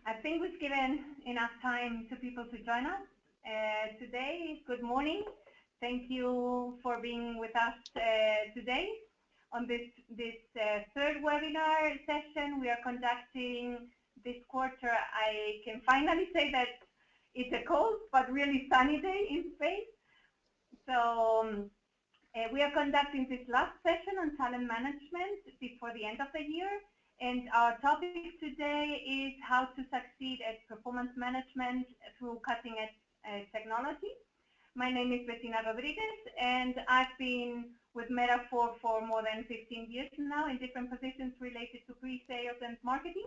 I think we've given enough time to people to join us today. Good morning. Thank you for being with us today. On this third webinar session we are conducting this quarter, I can finally say that it's a cold but really sunny day in Spain. So we are conducting this last session on talent management before the end of the year. And our topic today is how to succeed at performance management through cutting-edge technology. My name is Bettina Rodriguez, and I've been with Meta4 for more than 15 years now in different positions related to pre-sales and marketing.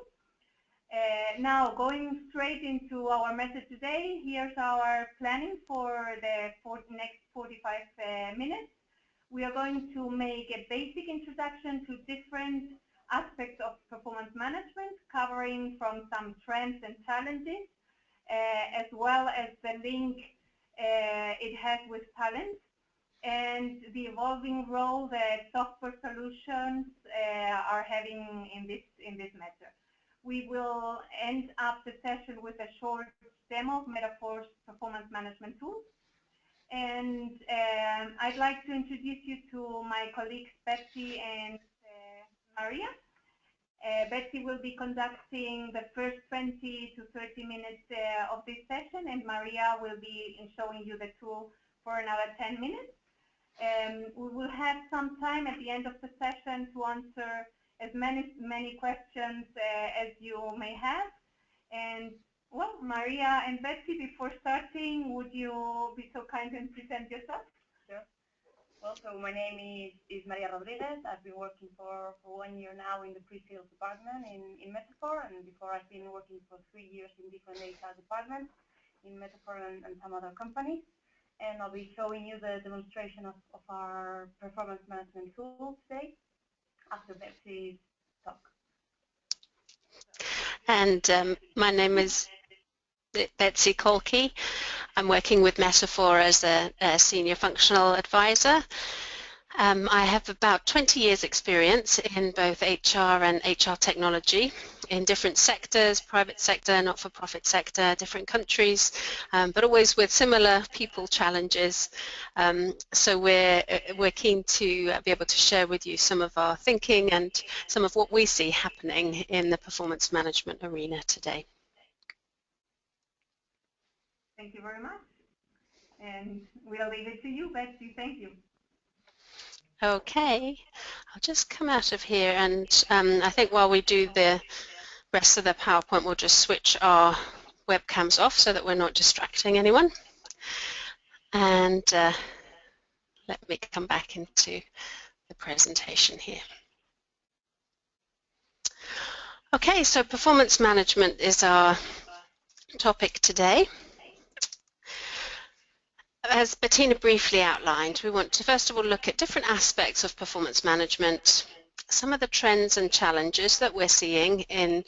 Now, going straight into our message today, here's our planning for the next 45 minutes. We are going to make a basic introduction to different aspects of performance management, covering from some trends and challenges, as well as the link it has with talent and the evolving role that software solutions are having in this matter. We will end up the session with a short demo of Meta4's performance management tools. And I'd like to introduce you to my colleagues Betsy and Maria. Betsy will be conducting the first 20 to 30 minutes of this session, and Maria will be showing you the tool for another 10 minutes. We will have some time at the end of the session to answer as many questions as you may have. And well, Maria and Betsy, before starting, would you be so kind and present yourself? Sure. Well, so my name is Maria Rodriguez. I've been working for 1 year now in the pre-sales department in Meta4, and before I've been working for 3 years in different HR departments in Meta4 and some other companies. And I'll be showing you the demonstration of our performance management tool today after Betsy's talk. And my name is Betsy Kolke. I'm working with Meta4 as a senior functional advisor. I have about 20 years experience in both HR and HR technology in different sectors, private sector, not-for-profit sector, different countries, but always with similar people challenges. So we're keen to be able to share with you some of our thinking and some of what we see happening in the performance management arena today. Thank you very much. And we'll leave it to you, Betsy. Thank you. Okay, I'll just come out of here, and I think while we do the rest of the PowerPoint, we'll just switch our webcams off so that we're not distracting anyone. And let me come back into the presentation here. Okay, so performance management is our topic today. As Bettina briefly outlined, we want to first of all look at different aspects of performance management, some of the trends and challenges that we're seeing in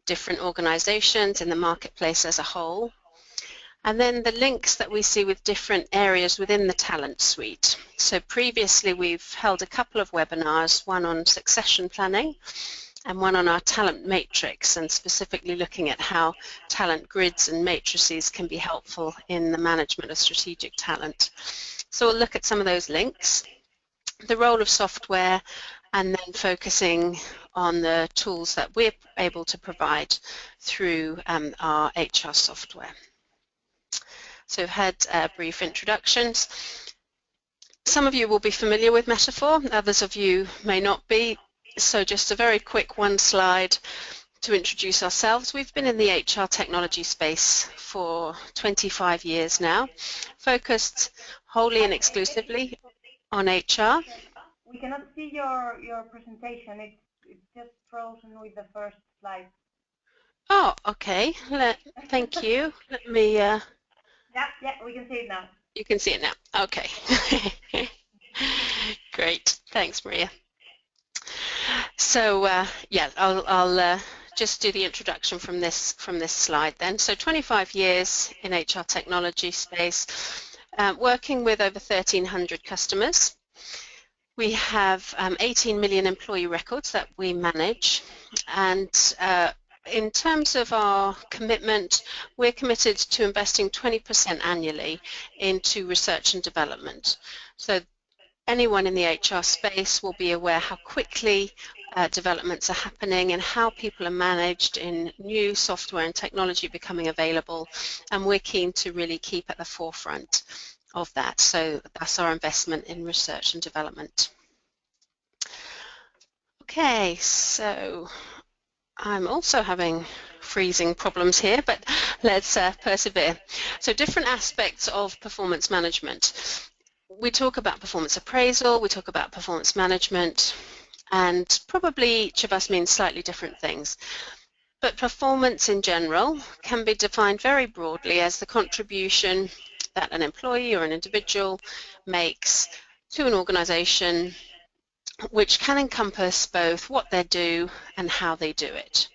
different organizations in the marketplace as a whole, and then the links that we see with different areas within the talent suite. So previously we've held a couple of webinars, one on succession planning and one on our talent matrix, and specifically looking at how talent grids and matrices can be helpful in the management of strategic talent. So we'll look at some of those links, the role of software, and then focusing on the tools that we're able to provide through our HR software. So we've had brief introductions. Some of you will be familiar with Meta4, others of you may not be. So just a very quick one slide to introduce ourselves. We've been in the HR technology space for 25 years now, focused wholly and exclusively on HR. We cannot see your presentation. It's just frozen with the first slide. Oh, okay. Thank you. Let me... Yeah, we can see it now. You can see it now. Okay. Great. Thanks, Maria. So yeah, I'll just do the introduction from this slide then. So 25 years in HR technology space, working with over 1,300 customers. We have 18 million employee records that we manage, and in terms of our commitment, we're committed to investing 20% annually into research and development. So anyone in the HR space will be aware how quickly developments are happening and how people are managed in new software and technology becoming available, and we're keen to really keep at the forefront of that. So that's our investment in research and development. Okay, so I'm also having freezing problems here, but let's persevere. So different aspects of performance management. We talk about performance appraisal, we talk about performance management, and probably each of us means slightly different things. But performance in general can be defined very broadly as the contribution that an employee or an individual makes to an organization, which can encompass both what they do and how they do it.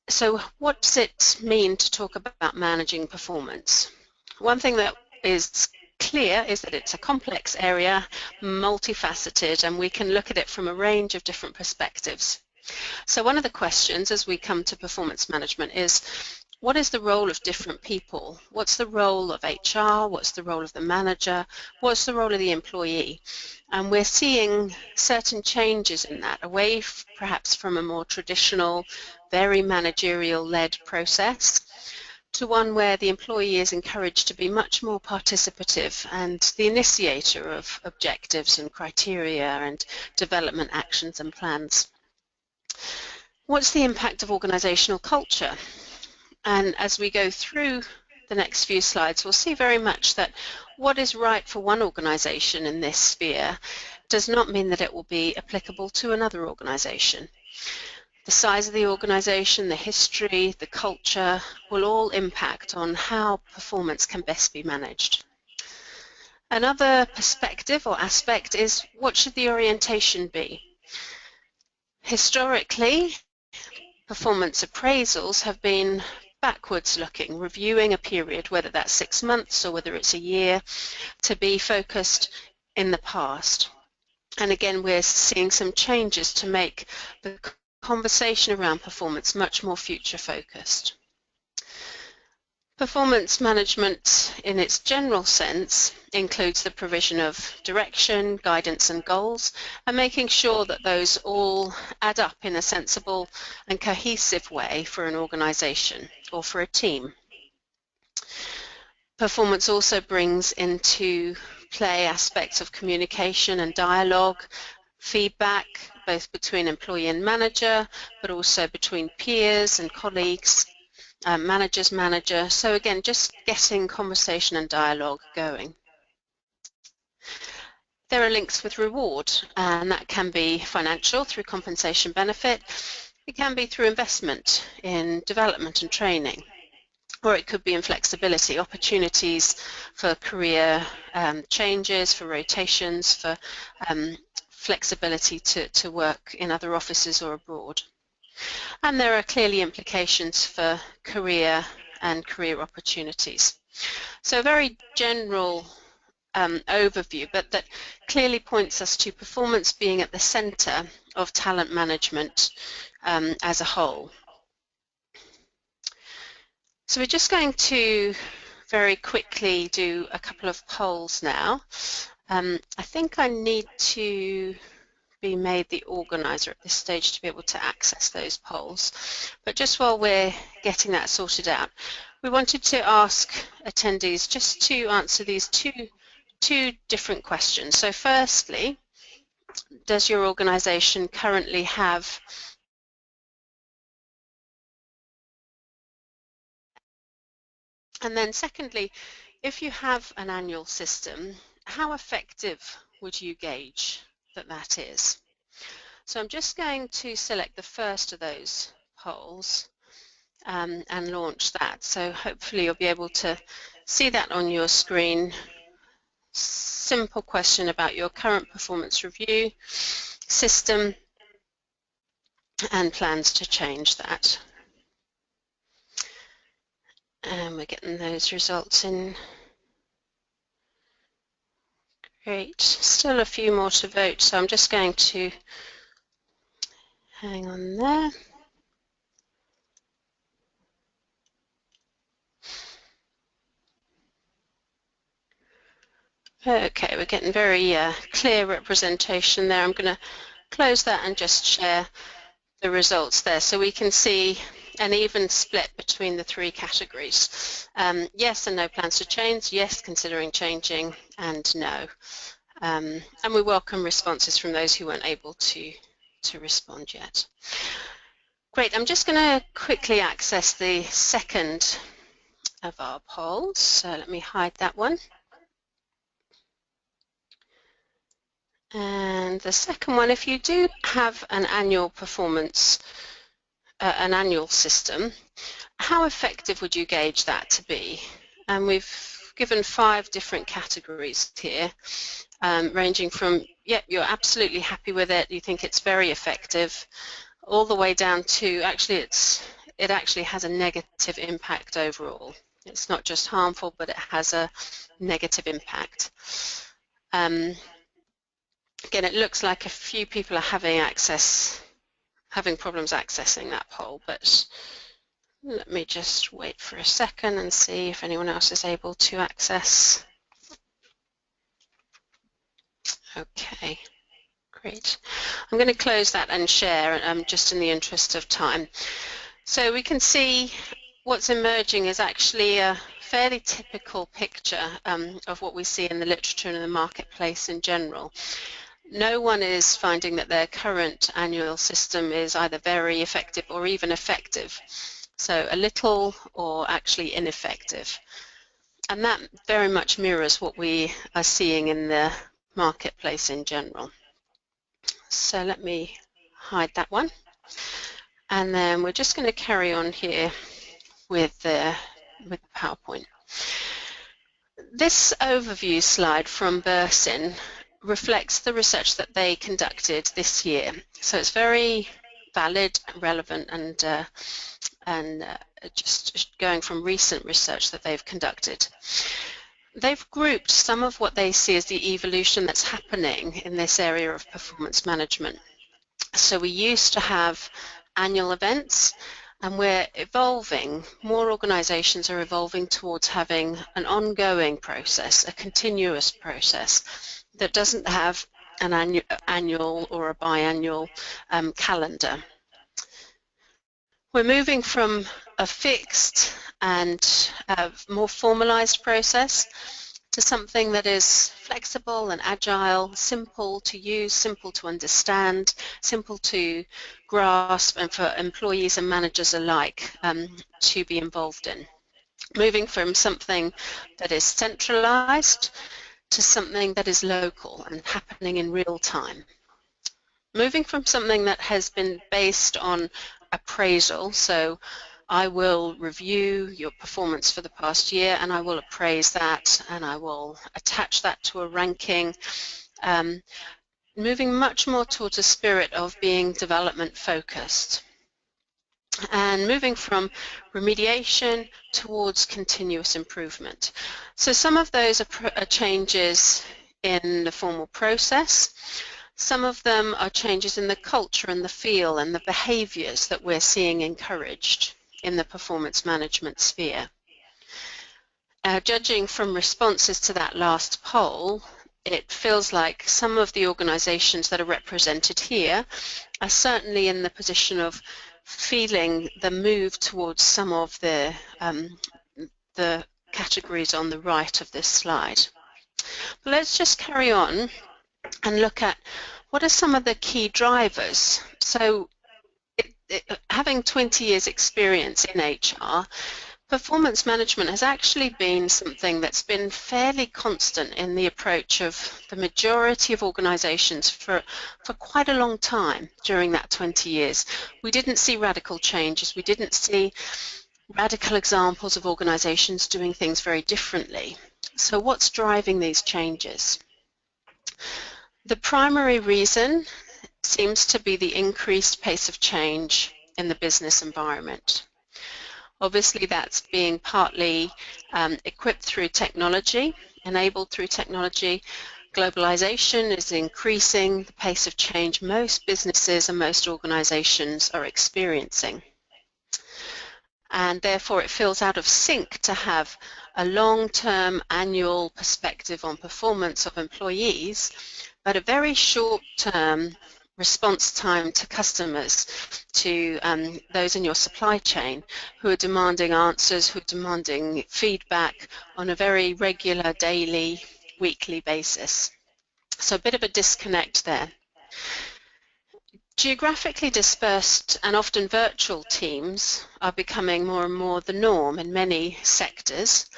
So what does it mean to talk about managing performance? One thing that is clear is that it's a complex area, multifaceted, and we can look at it from a range of different perspectives. So one of the questions as we come to performance management is, what is the role of different people? What's the role of HR? What's the role of the manager? What's the role of the employee? And we're seeing certain changes in that, away perhaps from a more traditional, very managerial-led process, to one where the employee is encouraged to be much more participative and the initiator of objectives and criteria and development actions and plans. What's the impact of organizational culture? And as we go through the next few slides, we'll see very much that what is right for one organization in this sphere does not mean that it will be applicable to another organization. The size of the organization, the history, the culture will all impact on how performance can best be managed. Another perspective or aspect is, what should the orientation be? Historically, performance appraisals have been backwards looking, reviewing a period, whether that's 6 months or whether it's a year, to be focused in the past. And again, we're seeing some changes to make the conversation around performance much more future focused. Performance management in its general sense includes the provision of direction, guidance and goals, and making sure that those all add up in a sensible and cohesive way for an organization or for a team. Performance also brings into play aspects of communication and dialogue, feedback, both between employee and manager, but also between peers and colleagues, manager. So again, just getting conversation and dialogue going. There are links with reward, and that can be financial through compensation benefit. It can be through investment in development and training, or it could be in flexibility, opportunities for career changes, for rotations, for flexibility to work in other offices or abroad. And there are clearly implications for career and career opportunities. So a very general overview, but that clearly points us to performance being at the center of talent management as a whole. So we're just going to very quickly do a couple of polls now. I think I need to be made the organizer at this stage to be able to access those polls. But just while we're getting that sorted out, we wanted to ask attendees just to answer these two different questions. So firstly, does your organization currently have and then secondly, if you have an annual system, how effective would you gauge that is? So I'm just going to select the first of those polls and launch that. So hopefully you'll be able to see that on your screen. Simple question about your current performance review system and plans to change that. And we're getting those results in. Great. Still a few more to vote, so I'm just going to hang on there. Okay, we're getting very clear representation there. I'm going to close that and just share the results there so we can see an even split between the three categories. Yes and no plans to change, yes considering changing, and no. And we welcome responses from those who weren't able to respond yet. Great, I'm just going to quickly access the second of our polls, so let me hide that one. And the second one, if you do have an annual performance, an annual system, how effective would you gauge that to be? And we've given 5 different categories here, ranging from, yep, you're absolutely happy with it, you think it's very effective, all the way down to actually it actually has a negative impact overall. It's not just harmful, but it has a negative impact. Again, it looks like a few people are having problems accessing that poll, but let me just wait for a second and see if anyone else is able to access. Okay, great. I'm going to close that and share just in the interest of time. So we can see what's emerging is actually a fairly typical picture of what we see in the literature and in the marketplace in general. No one is finding that their current annual system is either very effective or even effective. So a little or actually ineffective. And that very much mirrors what we are seeing in the marketplace in general. So let me hide that one. And then we're just going to carry on here with the PowerPoint. This overview slide from Bursin reflects the research that they conducted this year. So it's very valid, relevant, and just going from recent research that they've conducted. They've grouped some of what they see as the evolution that's happening in this area of performance management. So we used to have annual events, and we're evolving. More organizations are evolving towards having an ongoing process, a continuous process that doesn't have an annual or a biannual calendar. We're moving from a fixed and more formalized process to something that is flexible and agile, simple to use, simple to understand, simple to grasp, and for employees and managers alike to be involved in. Moving from something that is centralized to something that is local and happening in real time. Moving from something that has been based on appraisal, so I will review your performance for the past year and I will appraise that and I will attach that to a ranking, moving much more towards a spirit of being development focused. And moving from remediation towards continuous improvement. So some of those are changes in the formal process. Some of them are changes in the culture and the feel and the behaviors that we're seeing encouraged in the performance management sphere. Judging from responses to that last poll, it feels like some of the organizations that are represented here are certainly in the position of feeling the move towards some of the categories on the right of this slide. But let's just carry on and look at what are some of the key drivers. So having 20 years experience in HR, performance management has actually been something that's been fairly constant in the approach of the majority of organizations for quite a long time during that 20 years. We didn't see radical changes. We didn't see radical examples of organizations doing things very differently. So what's driving these changes? The primary reason seems to be the increased pace of change in the business environment. Obviously, that's being partly equipped through technology, enabled through technology. Globalization is increasing the pace of change most businesses and most organizations are experiencing. and therefore it feels out of sync to have a long-term annual perspective on performance of employees, but a very short-term response time to customers, to those in your supply chain who are demanding answers, who are demanding feedback on a very regular, daily, weekly basis. So a bit of a disconnect there. Geographically dispersed and often virtual teams are becoming more and more the norm in many sectors.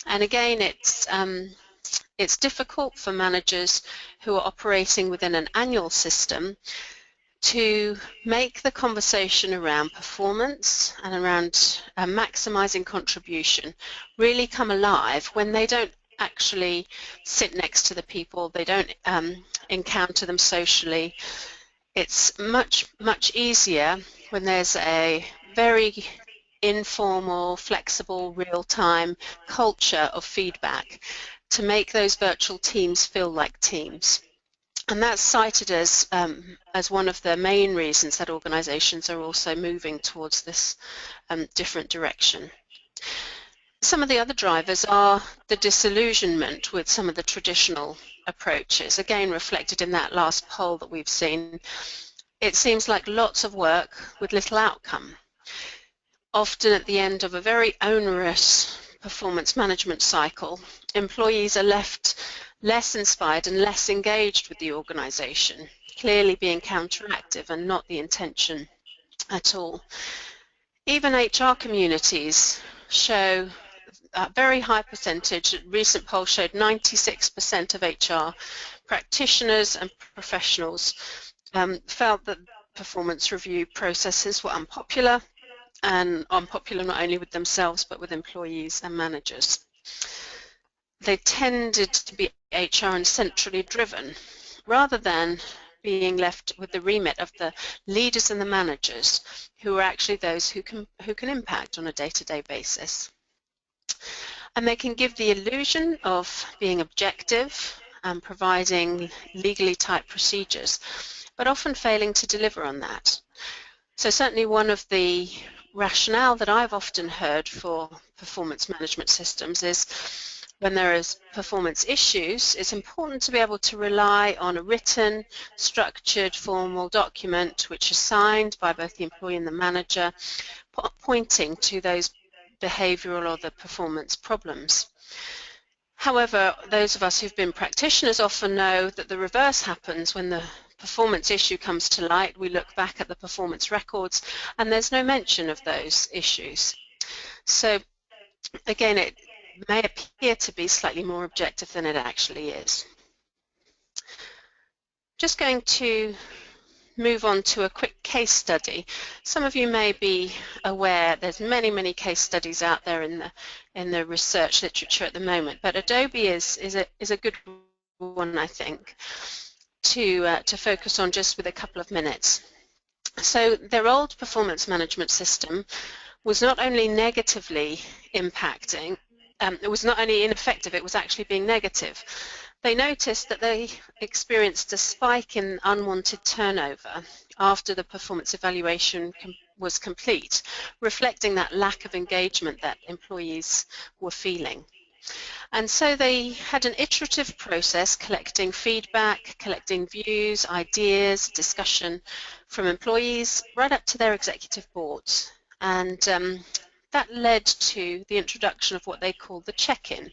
And again, it's difficult for managers who are operating within an annual system to make the conversation around performance and around maximizing contribution really come alive when they don't actually sit next to the people, they don't encounter them socially. It's much easier when there's a very informal, flexible, real-time culture of feedback to make those virtual teams feel like teams. And that's cited as one of the main reasons that organizations are also moving towards this different direction. Some of the other drivers are the disillusionment with some of the traditional approaches, again reflected in that last poll that we've seen. It seems like lots of work with little outcome. Often at the end of a very onerous performance management cycle, employees are left less inspired and less engaged with the organization, clearly being counteractive and not the intention at all. Even HR communities show a very high percentage. A recent poll showed 96% of HR practitioners and professionals felt that performance review processes were unpopular, and unpopular not only with themselves but with employees and managers. They tended to be HR and centrally driven rather than being left with the remit of the leaders and the managers who are actually those who can impact on a day-to-day basis. And they can give the illusion of being objective and providing legally type procedures, but often failing to deliver on that. So certainly one of the rationale that I've often heard for performance management systems is when there is performance issues, it's important to be able to rely on a written, structured, formal document which is signed by both the employee and the manager, pointing to those behavioural or the performance problems. However, those of us who've been practitioners often know that the reverse happens when the performance issue comes to light. We look back at the performance records and there's no mention of those issues. So again, it may appear to be slightly more objective than it actually is. Just going to move on to a quick case study. Some of you may be aware there's many case studies out there in the research literature at the moment, but Adobe is a good one, I think, to focus on just with a couple of minutes. So their old performance management system was not only negatively impacting, it was not only ineffective, it was actually being negative. They noticed that they experienced a spike in unwanted turnover after the performance evaluation was complete, reflecting that lack of engagement that employees were feeling. And so they had an iterative process collecting feedback, collecting views, ideas, discussion from employees right up to their executive boards. And that led to the introduction of what they call the check-in.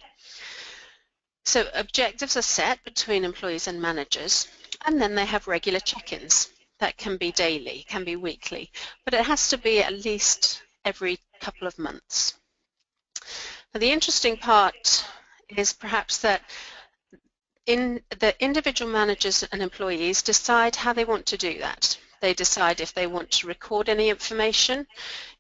So objectives are set between employees and managers, and then they have regular check-ins. That can be daily, can be weekly, but it has to be at least every couple of months. Now, the interesting part is perhaps that the individual managers and employees decide how they want to do that. They decide if they want to record any information.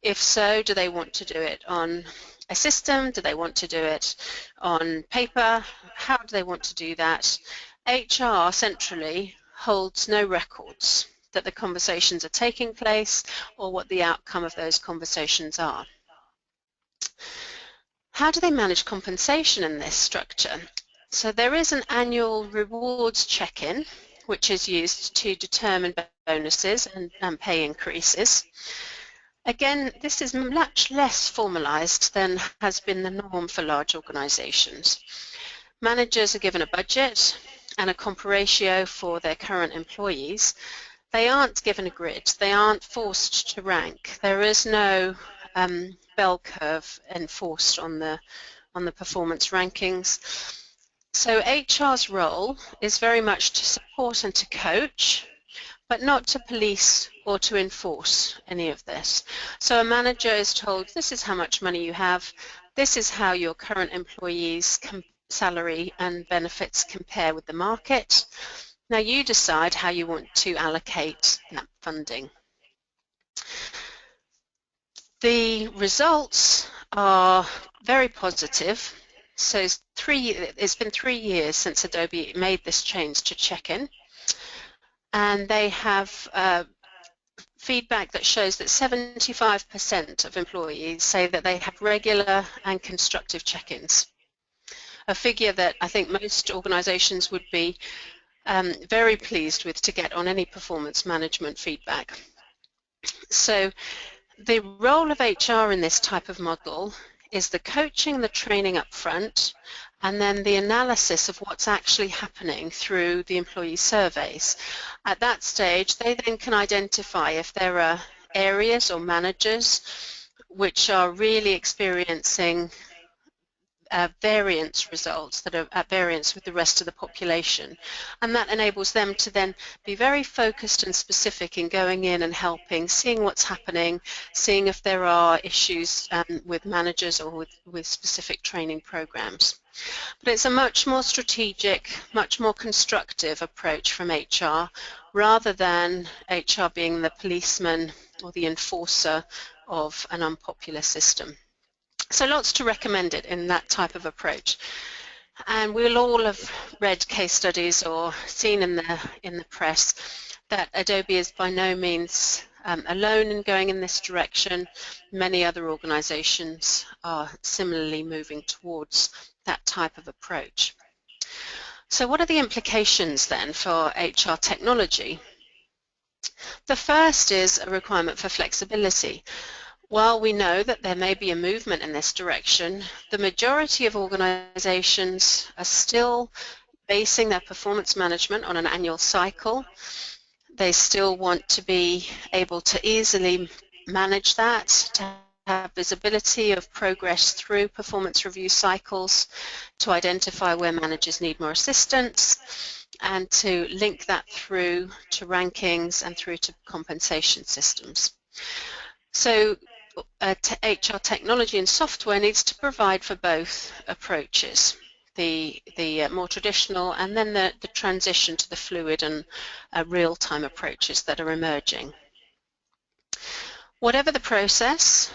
If so, do they want to do it on a system? Do they want to do it on paper? How do they want to do that? HR centrally holds no records that the conversations are taking place or what the outcome of those conversations are. How do they manage compensation in this structure? So there is an annual rewards check-in which is used to determine bonuses and pay increases. Again, this is much less formalized than has been the norm for large organizations. Managers are given a budget and a comp ratio for their current employees. They aren't given a grid. They aren't forced to rank. There is no bell curve enforced on the performance rankings. So HR's role is very much to support and to coach, but not to police or to enforce any of this. So a manager is told, this is how much money you have, this is how your current employees' salary and benefits compare with the market. Now you decide how you want to allocate that funding. The results are very positive. So it's been 3 years since Adobe made this change to check-in, and they have feedback that shows that 75% of employees say that they have regular and constructive check-ins, a figure that I think most organizations would be very pleased with to get on any performance management feedback. So the role of HR in this type of model is the coaching and the training up front, and then the analysis of what's actually happening through the employee surveys. At that stage, they then can identify if there are areas or managers which are really experiencing variance results that are at variance with the rest of the population, and that enables them to then be very focused and specific in going in and helping, seeing what's happening, seeing if there are issues with managers or with specific training programs. But it's a much more strategic, much more constructive approach from HR, rather than HR being the policeman or the enforcer of an unpopular system. So lots to recommend it in that type of approach. And we'll all have read case studies or seen in the press that Adobe is by no means alone in going in this direction. Many other organizations are similarly moving towards that type of approach. So what are the implications then for HR technology? The first is a requirement for flexibility. While we know that there may be a movement in this direction, the majority of organizations are still basing their performance management on an annual cycle. They still want to be able to easily manage that, to have visibility of progress through performance review cycles, to identify where managers need more assistance, and to link that through to rankings and through to compensation systems. So HR technology and software needs to provide for both approaches, the more traditional and then the transition to the fluid and real-time approaches that are emerging. Whatever the process,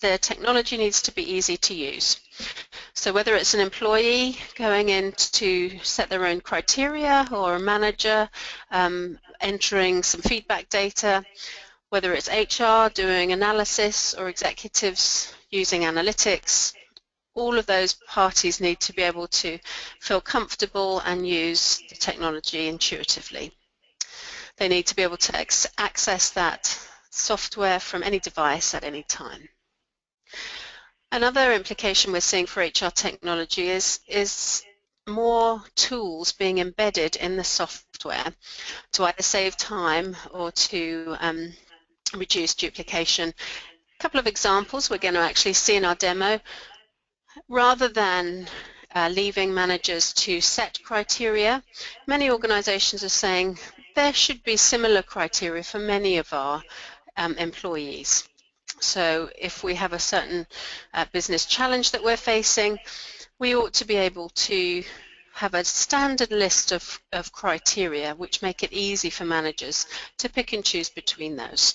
the technology needs to be easy to use. So whether it's an employee going in to set their own criteria, or a manager entering some feedback data, whether it's HR doing analysis or executives using analytics, all of those parties need to be able to feel comfortable and use the technology intuitively. They need to be able to access that software from any device at any time. Another implication we're seeing for HR technology is more tools being embedded in the software to either save time or to reduce duplication. A couple of examples we're going to actually see in our demo. Rather than leaving managers to set criteria, many organizations are saying there should be similar criteria for many of our employees. So if we have a certain business challenge that we're facing, we ought to be able to have a standard list of criteria which make it easy for managers to pick and choose between those.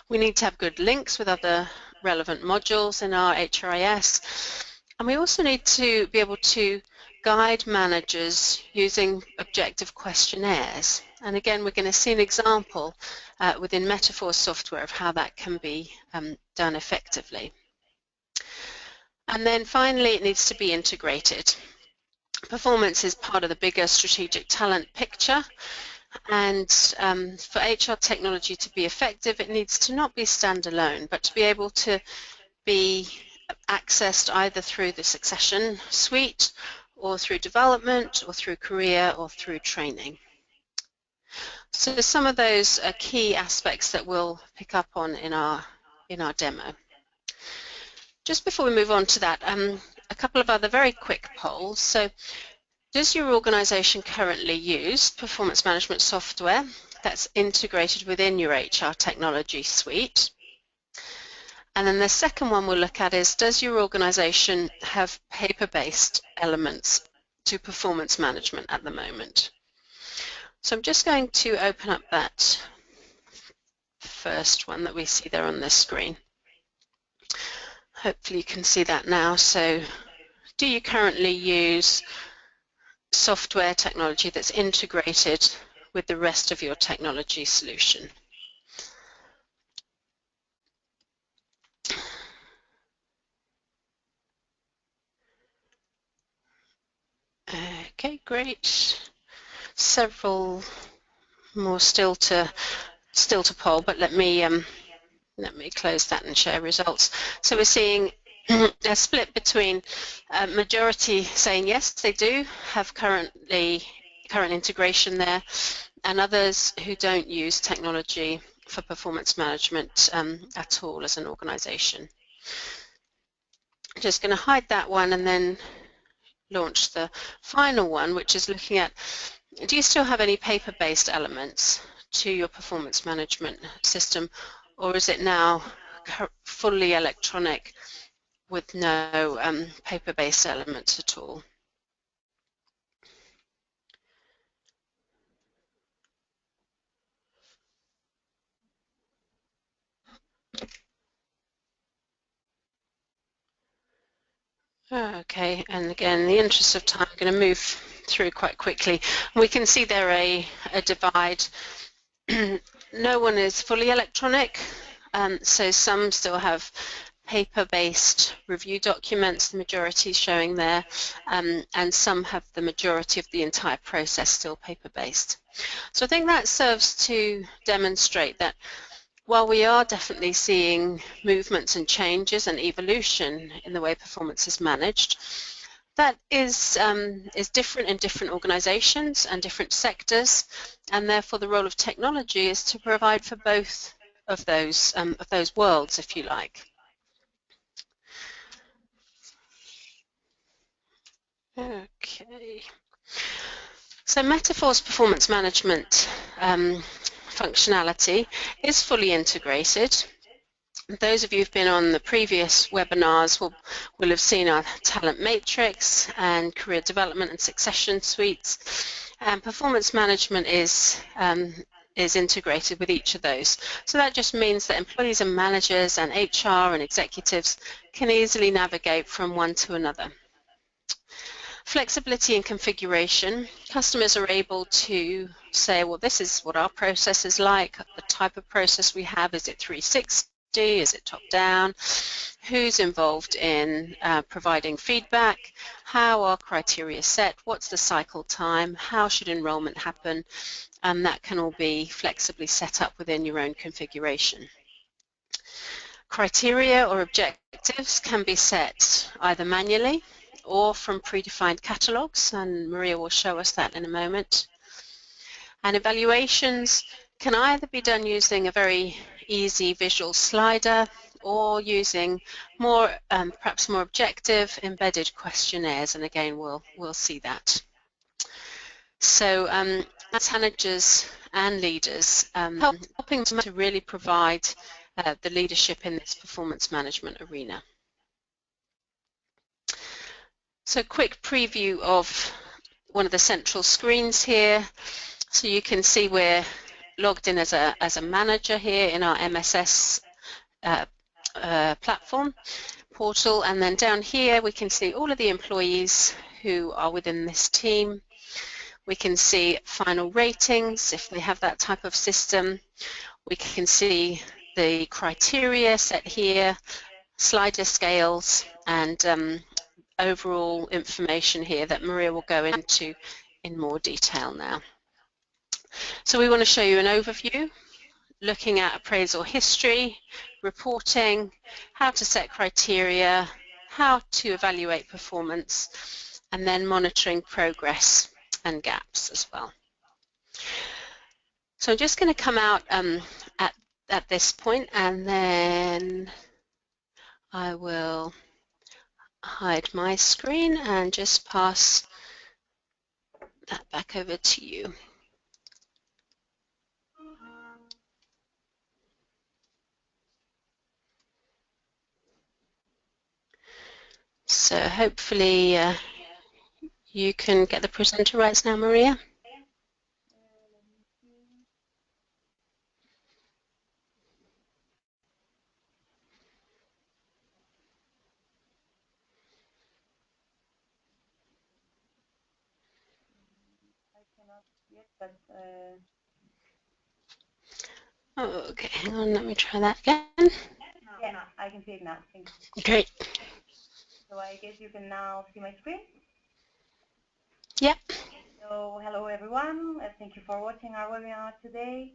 We need to have good links with other relevant modules in our HRIS, and we also need to be able to guide managers using objective questionnaires. And again, we're going to see an example within Meta4 software of how that can be done effectively. And then finally, it needs to be integrated. Performance is part of the bigger strategic talent picture, And for HR technology to be effective, it needs to not be standalone, but to be able to be accessed either through the Succession suite, or through development, or through career, or through training. So some of those are key aspects that we'll pick up on in our demo. Just before we move on to that, a couple of other very quick polls. So, does your organisation currently use performance management software that's integrated within your HR technology suite? And then the second one we'll look at is, does your organisation have paper-based elements to performance management at the moment? So I'm just going to open up that first one that we see there on the screen. Hopefully you can see that now. So do you currently use software technology that's integrated with the rest of your technology solution? Okay, great. Several more still to poll, but let me close that and share results. So we're seeing a split between majority saying yes, they do have current integration there, and others who don't use technology for performance management at all as an organisation. Just going to hide that one and then launch the final one, which is looking at, do you still have any paper-based elements to your performance management system, or is it now fully electronic with no paper-based elements at all? Okay, and again, in the interest of time, I'm going to move through quite quickly. We can see there a divide. No one is fully electronic, so some still have paper-based review documents, the majority showing there, and some have the majority of the entire process still paper-based. So I think that serves to demonstrate that while we are definitely seeing movements and changes and evolution in the way performance is managed, that is different in different organizations and different sectors, and therefore the role of technology is to provide for both of those worlds, if you like. Okay. So Meta4's performance management functionality is fully integrated. Those of you who've been on the previous webinars will have seen our talent matrix and career development and succession suites. And performance management is integrated with each of those. So that just means that employees and managers and HR and executives can easily navigate from one to another. Flexibility and configuration. Customers are able to say, well, this is what our process is like, the type of process we have, is it 360? Is it top-down? Who's involved in providing feedback? How are criteria set? What's the cycle time? How should enrollment happen? And that can all be flexibly set up within your own configuration. Criteria or objectives can be set either manually or from predefined catalogues, and Maria will show us that in a moment. And evaluations can either be done using a very easy visual slider or using more, perhaps more objective embedded questionnaires, and again we'll see that. So as managers and leaders, helping to really provide the leadership in this performance management arena. So quick preview of one of the central screens here. So you can see we're logged in as a manager here in our MSS platform portal, and then down here we can see all of the employees who are within this team. We can see final ratings if they have that type of system. We can see the criteria set here, slider scales, and overall information here that Maria will go into in more detail now. So we want to show you an overview, looking at appraisal history, reporting, how to set criteria, how to evaluate performance, and then monitoring progress and gaps as well. So I'm just going to come out at this point, and then I will hide my screen and just pass that back over to you. So hopefully you can get the presenter rights now, Maria. I cannot yet, but Okay, hang on, let me try that again. yeah, I can see it now. Thank you. Great. So I guess you can now see my screen. Yep. So hello everyone, thank you for watching our webinar today.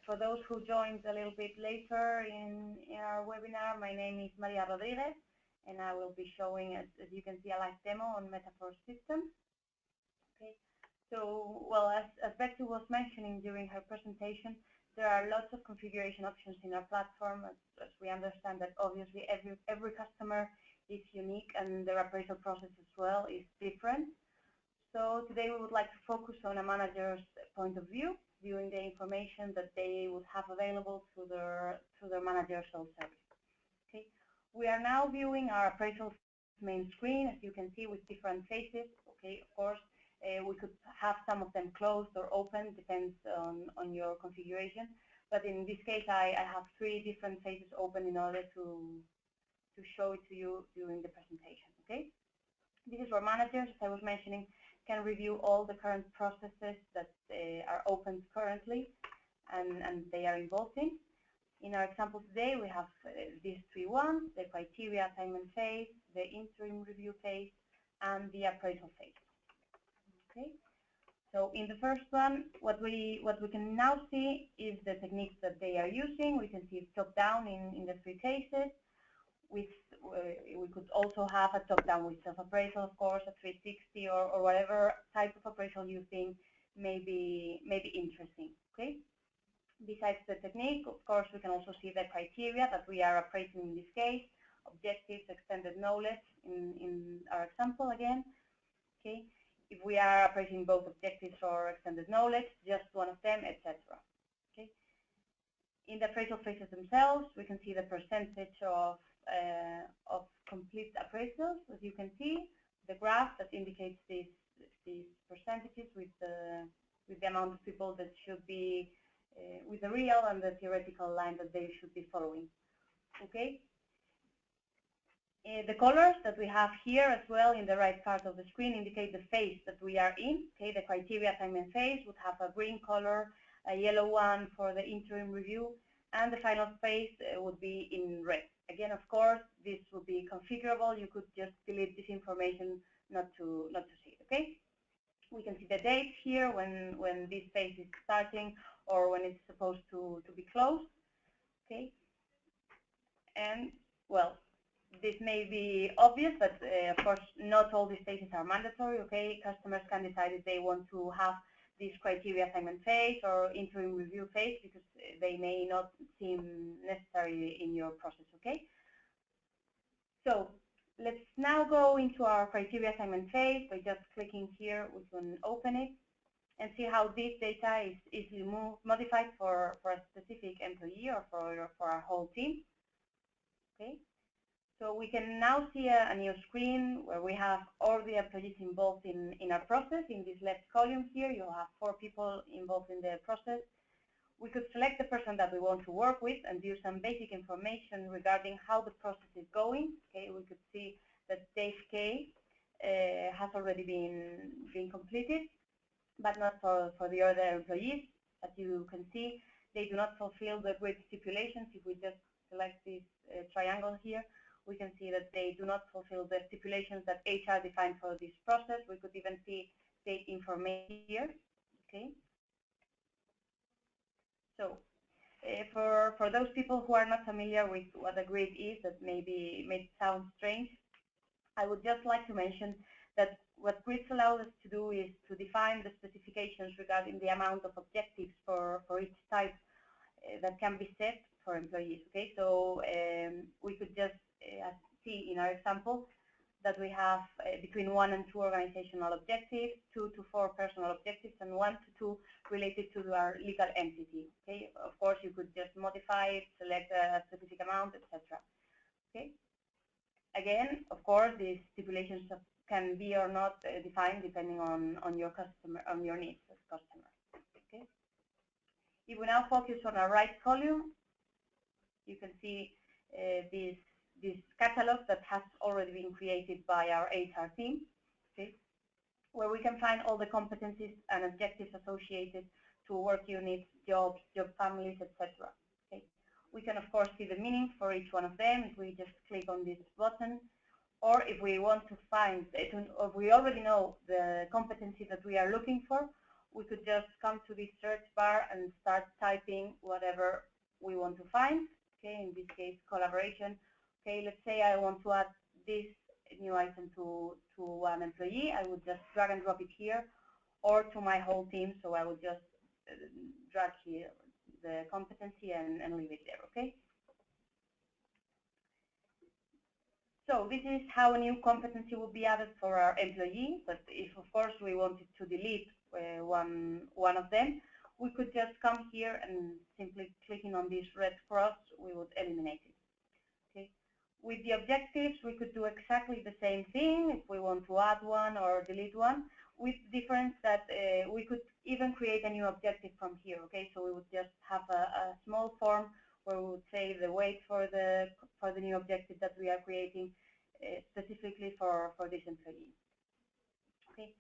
For those who joined a little bit later in our webinar, my name is Maria Rodriguez, and I will be showing, as you can see, a live demo on Meta4 systems. Okay. So, well, as Becky was mentioning during her presentation, there are lots of configuration options in our platform, as we understand that obviously every customer is unique and their appraisal process as well is different. So today we would like to focus on a manager's point of view, viewing the information that they would have available to their manager's self-service. Okay. We are now viewing our appraisal main screen, as you can see, with different faces. Okay, of course, we could have some of them closed or open, depends on your configuration. But in this case, I have 3 different faces open in order to show it to you during the presentation. Okay. This is where managers, as I was mentioning, can review all the current processes that are open currently and they are involved in. In our example today, we have these 3 ones: the criteria assignment phase, the interim review phase, and the appraisal phase. Okay. So in the first one, what we can now see is the techniques that they are using. We can see it top down in the 3 cases. We could also have a top-down with self-appraisal, of course, a 360 or whatever type of appraisal you think may be interesting. Okay. Besides the technique, of course, we can also see the criteria that we are appraising in this case: objectives, extended knowledge in our example again. Okay. If we are appraising both objectives or extended knowledge, just one of them, etc. Okay. In the appraisal phases themselves, we can see the percentage of complete appraisals. As you can see, the graph that indicates these percentages with the amount of people that should be with the real and the theoretical line that they should be following. Okay. The colors that we have here as well in the right part of the screen indicate the phase that we are in. Okay. The criteria assignment phase would have a green color, a yellow one for the interim review, and the final phase would be in red. Again, of course, this would be configurable. You could just delete this information not to see it. Okay. We can see the dates here when this phase is starting or when it's supposed to be closed. Okay. And well, this may be obvious, but of course, not all these phases are mandatory. Okay. Customers can decide if they want to have this criteria assignment phase or interim review phase because they may not seem necessary in your process. Okay. So let's now go into our criteria assignment phase by just clicking here. We can open it and see how this data is easily modified for a specific employee or for our whole team. Okay. So we can now see a new screen where we have all the employees involved in our process. In this left column here, you'll have 4 people involved in the process. We could select the person that we want to work with and view some basic information regarding how the process is going. Okay, we could see that Dave K has already been completed, but not for the other employees. As you can see, they do not fulfill the grid stipulations. If we just select this triangle here, we can see that they do not fulfill the stipulations that HR defined for this process. We could even see date information here. Okay. So for those people who are not familiar with what a grid is, that maybe may sound strange, I would just like to mention that what grids allow us to do is to define the specifications regarding the amount of objectives for each type that can be set for employees. Okay, so we could just see in our example that we have between 1 and 2 organizational objectives, 2 to 4 personal objectives, and 1 to 2 related to our legal entity. Okay, of course you could just modify it, select a specific amount, etc. Okay. Again, of course, these stipulations can be or not defined depending on your customer, on your needs as customer. Okay. If we now focus on our right column, you can see this catalog that has already been created by our HR team, okay, where we can find all the competencies and objectives associated to work units, jobs, job families, etc. Okay. We can, of course, see the meaning for each one of them if we just click on this button, or if we want to find, if we already know the competency that we are looking for, we could just come to this search bar and start typing whatever we want to find. Okay, in this case, collaboration. Okay, let's say I want to add this new item to an employee. I would just drag and drop it here, or to my whole team. So I would just drag here the competency and leave it there. Okay. So this is how a new competency will be added for our employee. But if, of course, we wanted to delete one of them, we could just come here and simply clicking on this red cross, we would eliminate it. Okay. With the objectives, we could do exactly the same thing if we want to add one or delete one, with the difference that we could even create a new objective from here. Okay, so we would just have a small form where we would say the weight for the new objective that we are creating specifically for this employee. Okay.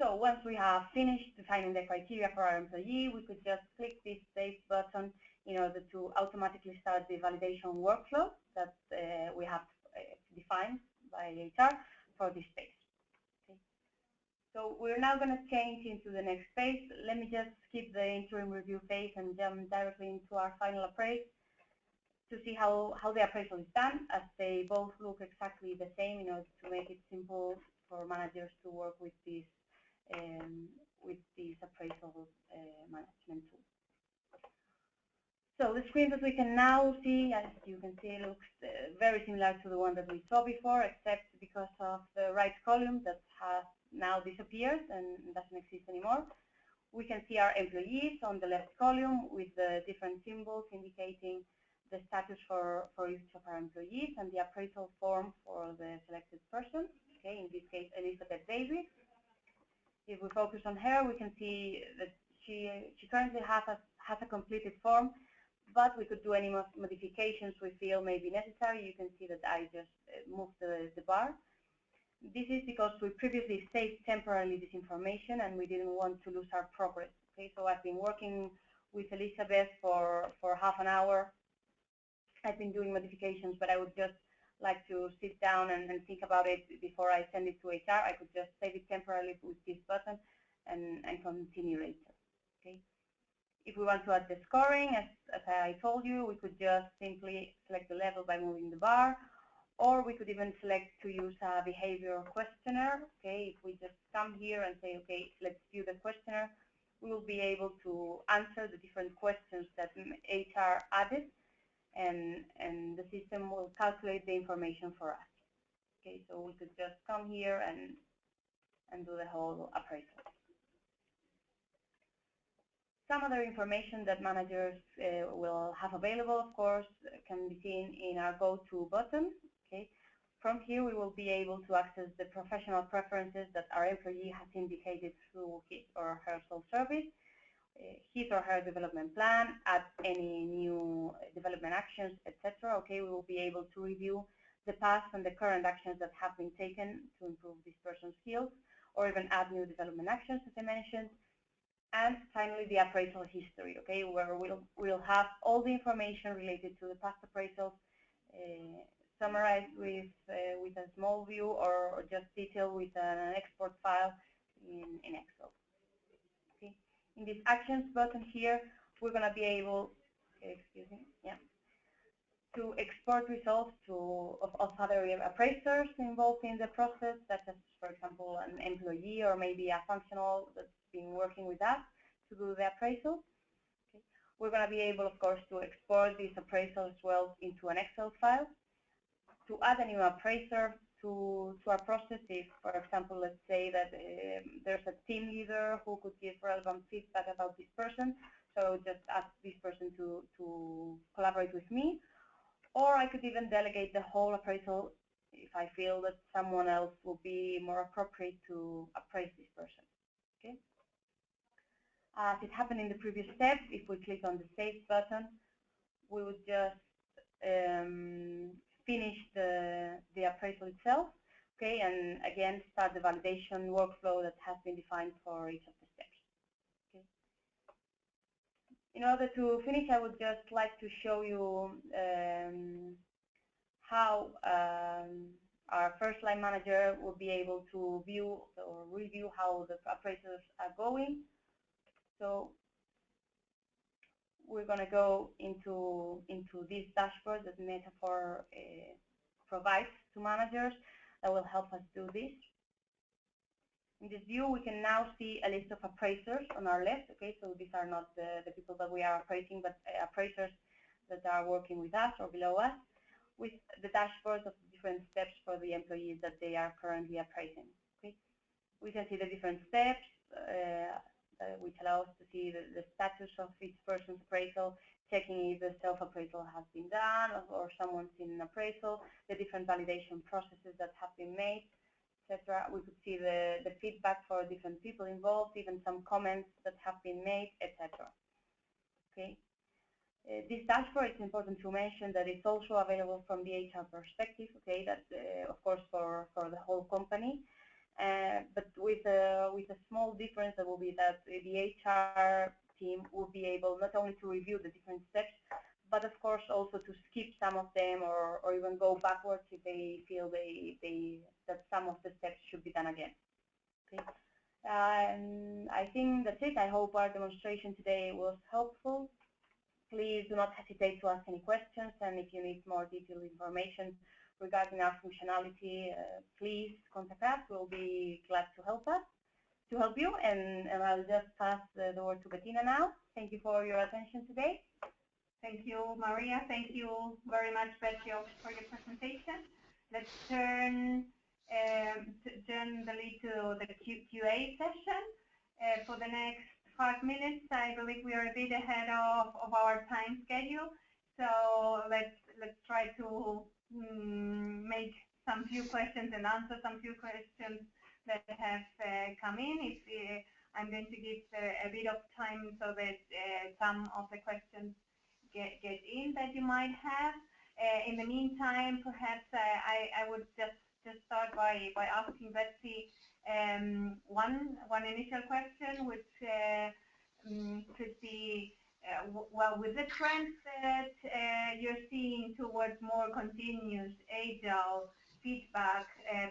So once we have finished defining the criteria for our employee, we could just click this Save button in order to automatically start the validation workflow that we have defined by HR for this phase. Okay. So we're now going to change into the next phase. Let me just skip the interim review phase and jump directly into our final appraise to see how the appraisal is done, as they both look exactly the same in order to make it simple for managers to work with this appraisal management tool. So the screen that we can now see, as you can see, looks very similar to the one that we saw before, except because of the right column that has now disappeared and doesn't exist anymore. We can see our employees on the left column with the different symbols indicating the status for each of our employees and the appraisal form for the selected person. Okay, in this case, Elizabeth Davis. If we focus on her, we can see that she currently has a completed form, but we could do any modifications we feel may be necessary. You can see that I just moved the bar. This is because we previously saved temporarily this information and we didn't want to lose our progress. Okay, so I've been working with Elizabeth for half an hour. I've been doing modifications, but I would just like to sit down and think about it before I send it to HR. I could just save it temporarily with this button and continue later. Okay. If we want to add the scoring, as I told you, we could just simply select the level by moving the bar, or we could even select to use a behavioral questionnaire. Okay, if we just come here and say, okay, let's view the questionnaire, we will be able to answer the different questions that HR added, and the system will calculate the information for us. Okay, so we could just come here and do the whole appraisal. Some other information that managers will have available, of course, can be seen in our Go To button. Okay, from here we will be able to access the professional preferences that our employee has indicated through his or her self-service, his or her development plan, add any new development actions, etc. Okay, we will be able to review the past and the current actions that have been taken to improve this person's skills, or even add new development actions, as I mentioned. And finally, the appraisal history, okay, where we'll have all the information related to the past appraisals summarized with a small view or just detailed with an export file in Excel. Okay. In this Actions button here, we're going to be able, to export results of other appraisers involved in the process, such as, for example, an employee or maybe a functional that's been working with us to do the appraisal. Okay. We're going to be able, of course, to export this appraisal as well into an Excel file, to add a new appraiser to our process. If, for example, let's say that there's a team leader who could give relevant feedback about this person, so just ask this person to collaborate with me. Or I could even delegate the whole appraisal if I feel that someone else will be more appropriate to appraise this person. Okay. As it happened in the previous step, if we click on the Save button, we would just finish the appraisal itself, okay, and again start the validation workflow that has been defined for each of the steps. Okay. In order to finish, I would just like to show you how our first line manager will be able to view or review how the appraisals are going. So we're going to go into this dashboard that Meta4 provides to managers that will help us do this. In this view, we can now see a list of appraisers on our left. Okay, so these are not the people that we are appraising, but appraisers that are working with us or below us, with the dashboards of different steps for the employees that they are currently appraising. Okay, we can see the different steps, which allow us to see the status of each person's appraisal, checking if the self-appraisal has been done or someone's in an appraisal, the different validation processes that have been made, etc. We could see the feedback for different people involved, even some comments that have been made, etc. Okay. This dashboard, it's important to mention that it's also available from the HR perspective. Okay, that's of course for the whole company. But with a small difference, that will be that the HR team will be able not only to review the different steps, but of course also to skip some of them or even go backwards if they feel that some of the steps should be done again. Okay. I think that's it. I hope our demonstration today was helpful. Please do not hesitate to ask any questions, and if you need more detailed information regarding our functionality, please contact us. We'll be glad to help you. And I'll just pass the word to Bettina now. Thank you for your attention today. Thank you, Maria. Thank you very much, Betty, for your presentation. Let's turn the lead to the QA session for the next 5 minutes. I believe we are a bit ahead of our time schedule, so let's try to make some few questions and answer some few questions that have come in. I'm going to give a bit of time so that some of the questions get in that you might have. In the meantime, perhaps I would just start by asking Betsy one initial question, which could be, well, with the trends that you're seeing towards more continuous agile feedback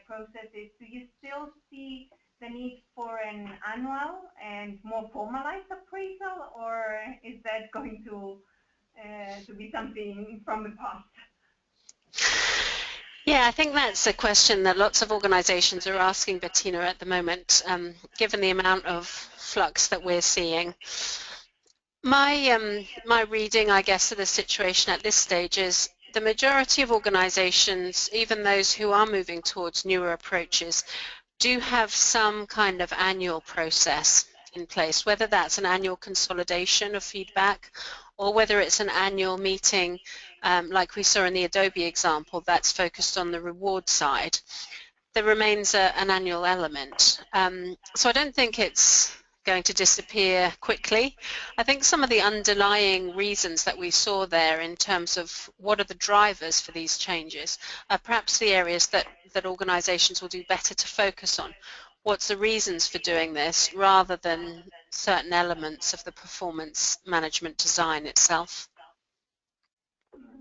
processes, do you still see the need for an annual and more formalized appraisal, or is that going to be something from the past? Yeah, I think that's a question that lots of organizations are asking Bettina at the moment, given the amount of flux that we're seeing. My reading, I guess, of the situation at this stage is the majority of organizations, even those who are moving towards newer approaches, do have some kind of annual process in place, whether that's an annual consolidation of feedback or whether it's an annual meeting, like we saw in the Adobe example, that's focused on the reward side. There remains an annual element. So I don't think it's going to disappear quickly. I think some of the underlying reasons that we saw there in terms of what are the drivers for these changes are perhaps the areas that organizations will do better to focus on. What's the reasons for doing this rather than certain elements of the performance management design itself?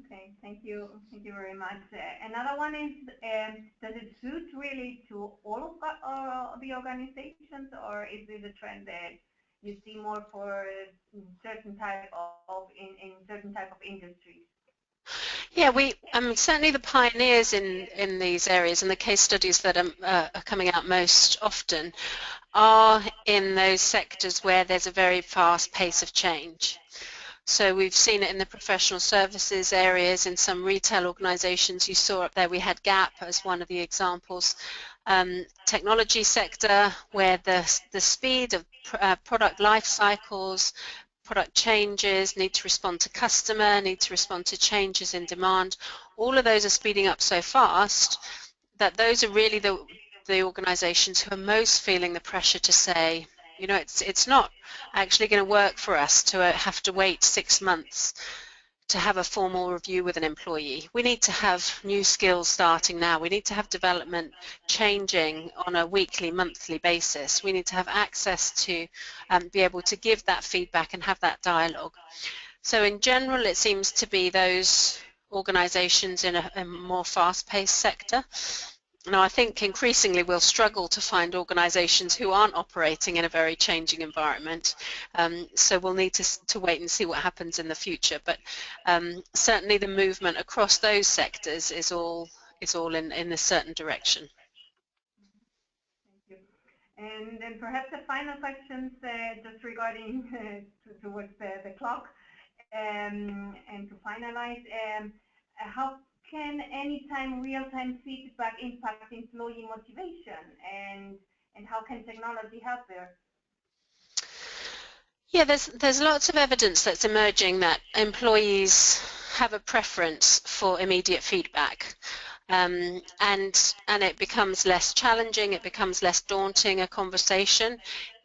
Okay, thank you very much. Another one is, does it suit really to all of the organizations, or is this a trend that you see more for certain type of in certain type of industries? Yeah, certainly the pioneers in these areas and the case studies that are coming out most often are in those sectors where there's a very fast pace of change. So we've seen it in the professional services areas, in some retail organizations. You saw up there we had Gap as one of the examples. Technology sector, where the speed of product life cycles, product changes, need to respond to customer, need to respond to changes in demand, all of those are speeding up so fast that those are really the organizations who are most feeling the pressure to say, you know, it's not actually going to work for us to have to wait 6 months to have a formal review with an employee. We need to have new skills starting now. We need to have development changing on a weekly, monthly basis. We need to have access to be able to give that feedback and have that dialogue. So in general, it seems to be those organizations in a more fast-paced sector. Now, I think increasingly we'll struggle to find organizations who aren't operating in a very changing environment. So we'll need to wait and see what happens in the future. But certainly the movement across those sectors is all in a certain direction. Thank you. And then perhaps a final question just regarding towards the clock and to finalize. How can anytime real-time feedback impact employee motivation, and how can technology help there? Yeah, there's lots of evidence that's emerging that employees have a preference for immediate feedback, and it becomes less challenging, it becomes less daunting a conversation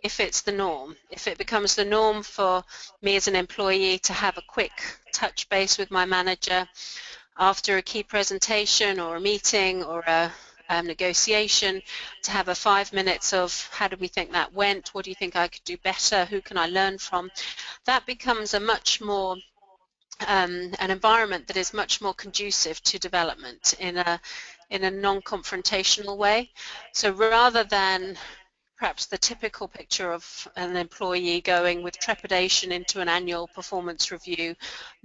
if it's the norm. If it becomes the norm for me as an employee to have a quick touch base with my manager after a key presentation or a meeting or a negotiation, to have a 5 minutes of how do we think that went, what do you think I could do better, who can I learn from, that becomes a much more an environment that is much more conducive to development in a non-confrontational way. So rather than perhaps the typical picture of an employee going with trepidation into an annual performance review,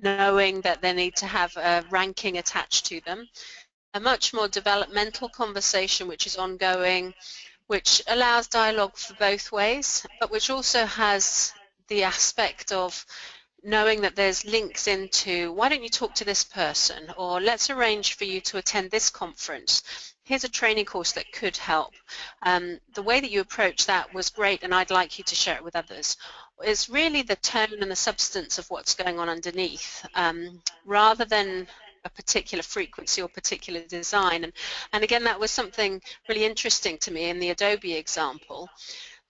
knowing that they need to have a ranking attached to them, a much more developmental conversation which is ongoing, which allows dialogue for both ways, but which also has the aspect of knowing that there's links into, why don't you talk to this person, or let's arrange for you to attend this conference. Here's a training course that could help. The way that you approach that was great and I'd like you to share it with others. It's really the tone and the substance of what's going on underneath, rather than a particular frequency or particular design. And again, that was something really interesting to me in the Adobe example,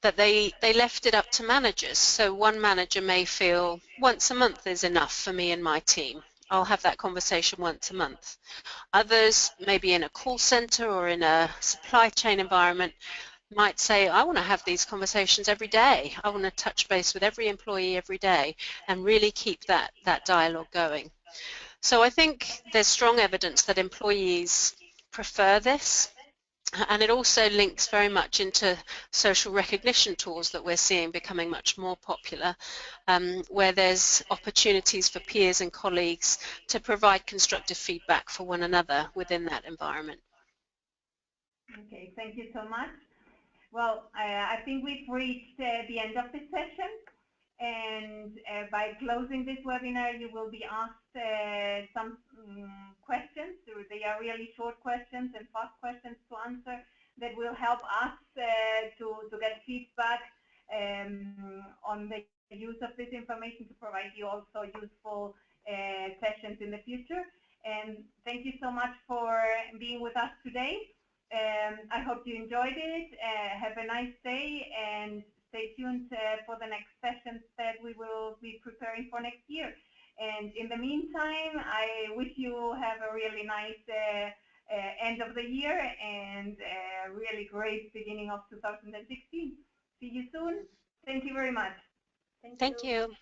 that they left it up to managers. So one manager may feel once a month is enough for me and my team. I'll have that conversation once a month. Others, maybe in a call center or in a supply chain environment, might say, I want to have these conversations every day. I want to touch base with every employee every day and really keep that dialogue going. So I think there's strong evidence that employees prefer this. And it also links very much into social recognition tools that we're seeing becoming much more popular, where there's opportunities for peers and colleagues to provide constructive feedback for one another within that environment. Okay, thank you so much. Well, I think we've reached the end of this session. And by closing this webinar, you will be asked some questions. They are really short questions and fast questions to answer that will help us to get feedback on the use of this information to provide you also useful sessions in the future. And thank you so much for being with us today. I hope you enjoyed it. Have a nice day and stay tuned for the next sessions that we will be preparing for next year. And in the meantime, I wish you have a really nice end of the year and a really great beginning of 2016. See you soon. Thank you very much. Thank you.